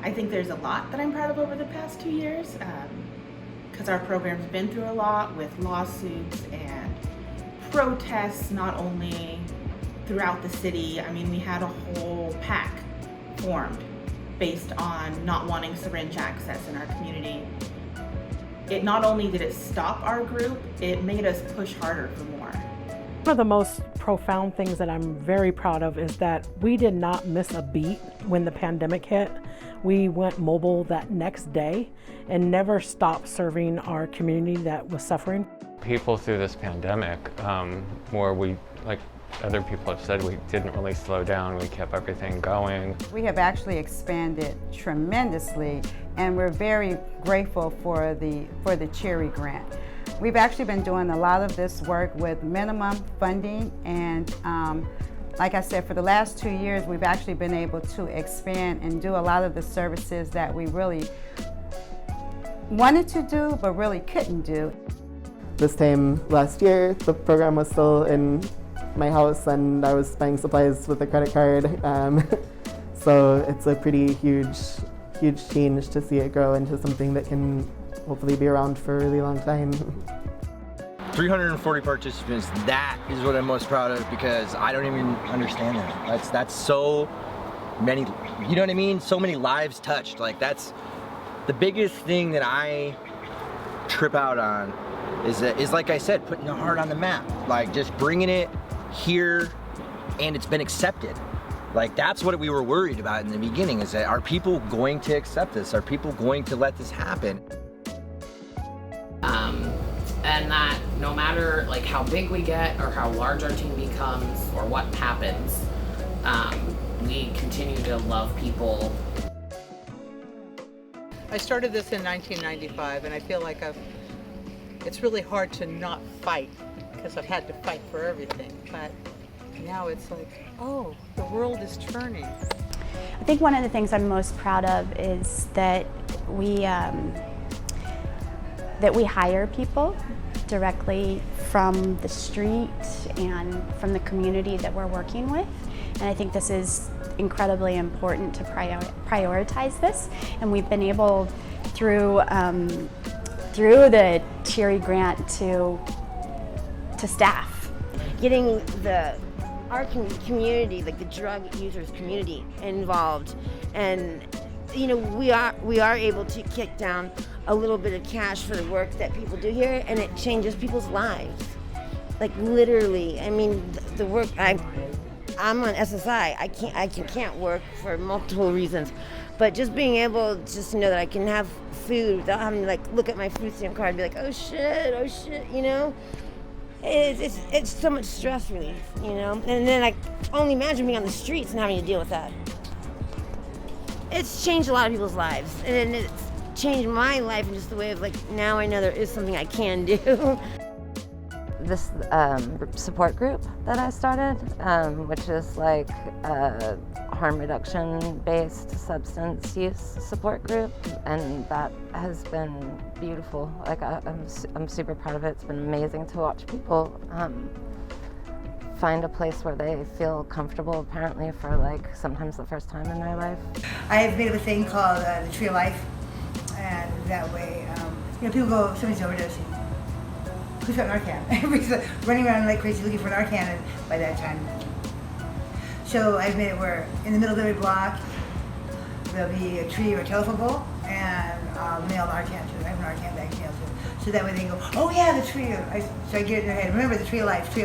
I think there's a lot that I'm proud of over the past 2 years, because our program's been through a lot with lawsuits and protests, not only throughout the city. I mean, we had a whole PAC formed based on not wanting syringe access in our community. It not only did it stop our group, it made us push harder for more. One of the most profound things that I'm very proud of is that we did not miss a beat when the pandemic hit. We went mobile that next day and never stopped serving our community that was suffering. People through this pandemic, where we, like other people have said, we didn't really slow down, we kept everything going. We have actually expanded tremendously, and we're very grateful for the Cherry Grant. We've actually been doing a lot of this work with minimum funding, and like I said, for the last 2 years, we've actually been able to expand and do a lot of the services that we really wanted to do, but really couldn't do. This time last year, the program was still in my house and I was buying supplies with a credit card. So it's a pretty huge change to see it grow into something that can hopefully be around for a really long time. 340 participants, that is what I'm most proud of, because I don't even understand that. That's so many, you know what I mean? So many lives touched. Like, that's the biggest thing that I trip out on is like I said, putting the heart on the map. Like, just bringing it here, and it's been accepted. Like, that's what we were worried about in the beginning, is that are people going to accept this? Are people going to let this happen? And that no matter like how big we get or how large our team becomes or what happens, we continue to love people. I started this in 1995, and I feel like it's really hard to not fight, because I've had to fight for everything. But now it's like, oh, the world is turning. I think one of the things I'm most proud of is that we hire people directly from the street and from the community that we're working with. And I think this is incredibly important to prioritize this. And we've been able, through the Cherry Grant, to staff. Getting our community, like the drug users community, involved, and you know, we are able to kick down a little bit of cash for the work that people do here, and it changes people's lives. Like, literally. I mean, the work I'm on SSI. I can't work for multiple reasons, but just being able just to know that I can have food without having to like look at my food stamp card and be like, oh shit, you know. It's so much stress relief, you know. And then I only imagine being on the streets and having to deal with that. It's changed a lot of people's lives, and it's changed my life in just the way of like, now I know there is something I can do. This support group that I started, which is like a harm reduction based substance use support group, and that has been beautiful. Like, I'm super proud of it. It's been amazing to watch people find a place where they feel comfortable, apparently for like sometimes the first time in their life. I've made up a thing called the Tree of Life, and that way, you know, people go, somebody's overdosing. Who's got Narcan? Everybody's running around like crazy looking for Narcan by that time. So I've made it where in the middle of every block there'll be a tree or a telephone pole, and I'll mail Narcan to them. I have a Narcan bag mailed to them. So that way they go, oh yeah, the tree. So I get it in their head. Remember the Tree of Life,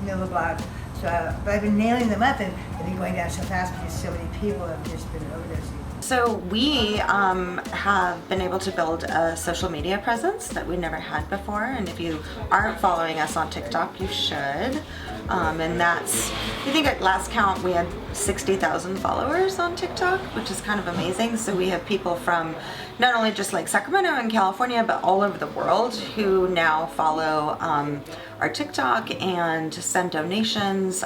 middle of the block. So, but I've been nailing them up, and they've been going down so fast because so many people have just been overdosing. So we have been able to build a social media presence that we never had before, and if you aren't following us on TikTok, you should. And that's, I think at last count we had 60,000 followers on TikTok, which is kind of amazing. So we have people from not only just like Sacramento and California, but all over the world who now follow our TikTok and send donations.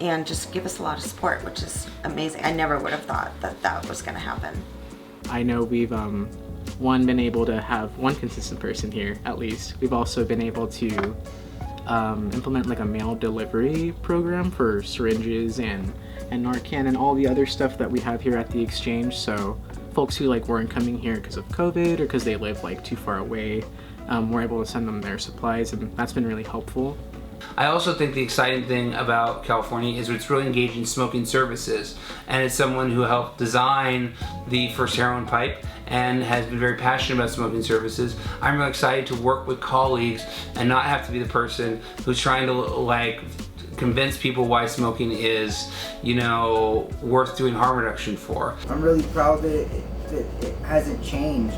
And just give us a lot of support, which is amazing. I never would have thought that that was gonna happen. I know we've, been able to have one consistent person here, at least. We've also been able to implement like a mail delivery program for syringes and and Narcan and all the other stuff that we have here at the exchange. So folks who like weren't coming here because of COVID or because they live like too far away, we're able to send them their supplies, and that's been really helpful. I also think the exciting thing about California is it's really engaged in smoking services, and as someone who helped design the first heroin pipe and has been very passionate about smoking services, I'm really excited to work with colleagues and not have to be the person who's trying to like convince people why smoking is, you know, worth doing harm reduction for. I'm really proud that it hasn't changed.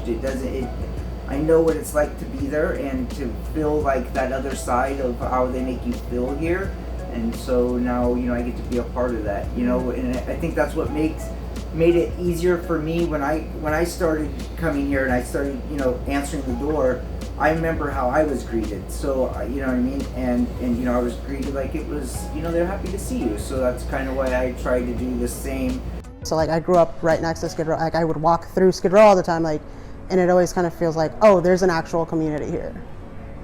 I know what it's like to be there and to feel like that other side of how they make you feel here. And so now, you know, I get to be a part of that, you know, and I think that's what made it easier for me when I started coming here and I started, you know, answering the door. I remember how I was greeted. So, you know what I mean? And you know, I was greeted like it was, you know, they're happy to see you. So that's kind of why I try to do the same. So like I grew up right next to Skid Row. Like I would walk through Skid Row all the time, like, and it always kind of feels like, oh, there's an actual community here,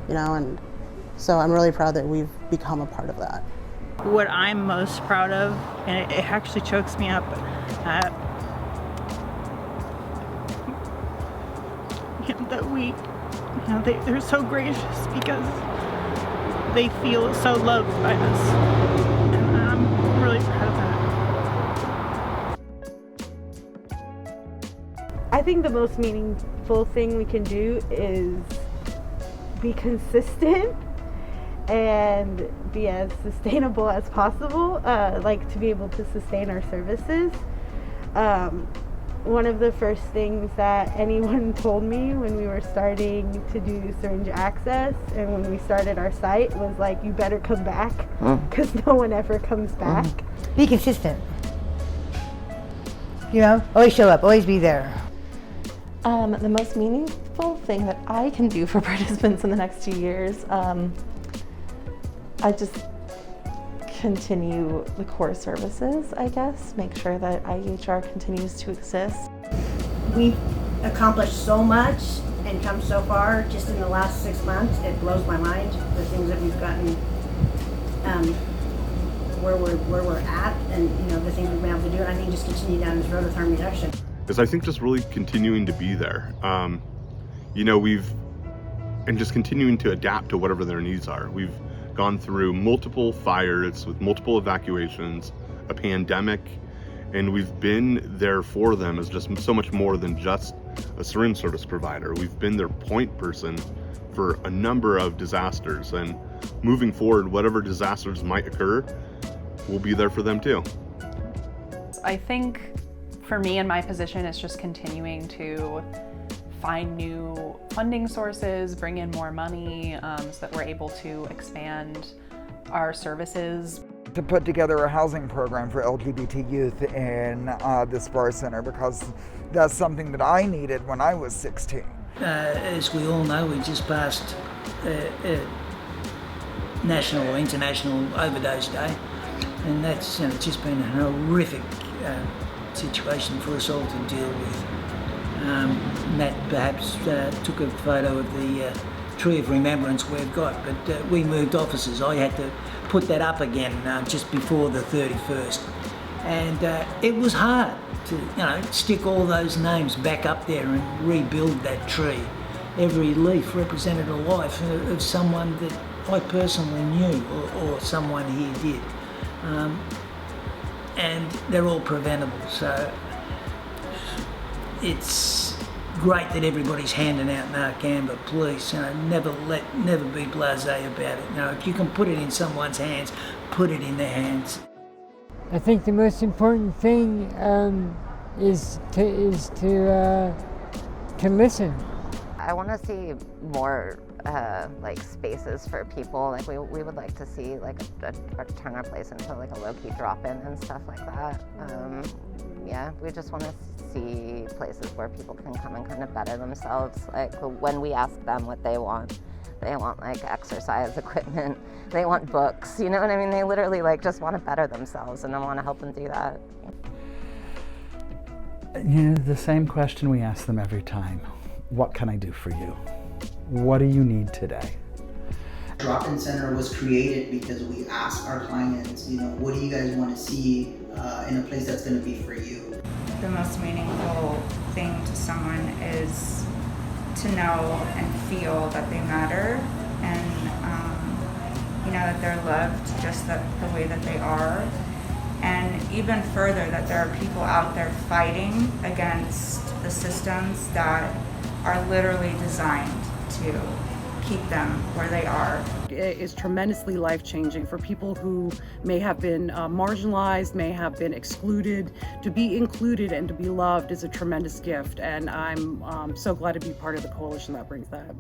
you know, and so I'm really proud that we've become a part of that. What I'm most proud of, and it actually chokes me up, that we, you know, they're so gracious because they feel so loved by us, and I'm really proud of that. I think the most meaningful thing we can do is be consistent and be as sustainable as possible, like to be able to sustain our services. One of the first things that anyone told me when we were starting to do syringe access and when we started our site was like, you better come back, because no one ever comes back. Be consistent. You know, always show up, always be there. The most meaningful thing that I can do for participants in the next 2 years, I just continue the core services, I guess, make sure that IEHR continues to exist. We've accomplished so much and come so far just in the last 6 months. It blows my mind, the things that we've gotten, where we're at, and you know, the things we've been able to do, and I think just continue down this road with harm reduction. Is I think just really continuing to be there. You know, just continuing to adapt to whatever their needs are. We've gone through multiple fires with multiple evacuations, a pandemic, and we've been there for them as just so much more than just a syringe service provider. We've been their point person for a number of disasters, and moving forward, whatever disasters might occur, we'll be there for them too. I think for me in my position, it's just continuing to find new funding sources, bring in more money so that we're able to expand our services. To put together a housing program for LGBT youth in the Spar Center, because that's something that I needed when I was 16. As we all know, we just passed National or International Overdose Day, and that's just been a horrific situation for us all to deal with. Matt perhaps took a photo of the Tree of Remembrance we've got, but we moved offices. I had to put that up again just before the 31st. And it was hard to stick all those names back up there and rebuild that tree. Every leaf represented a life of someone that I personally knew or someone here did. And they're all preventable, so it's great that everybody's handing out Narcan, but please, never be blasé about it. If you can put it in someone's hands, put it in their hands. I think the most important thing is to listen. I want to see more like spaces for people. Like we would like to see like turn our place into like a low-key drop-in and stuff like that. Yeah, we just want to see places where people can come and kind of better themselves. Like when we ask them what they want like exercise equipment, they want books, you know what I mean? They literally like just want to better themselves, and I want to help them do that. You know, the same question we ask them every time. What can I do for you? What do you need today? Drop-in center was created because we asked our clients, what do you guys want to see in a place that's going to be for you? The most meaningful thing to someone is to know and feel that they matter, and that they're loved just the way that they are. And even further, that there are people out there fighting against the systems that are literally designed to keep them where they are. It is tremendously life-changing for people who may have been marginalized, may have been excluded. To be included and to be loved is a tremendous gift, and I'm so glad to be part of the coalition that brings that.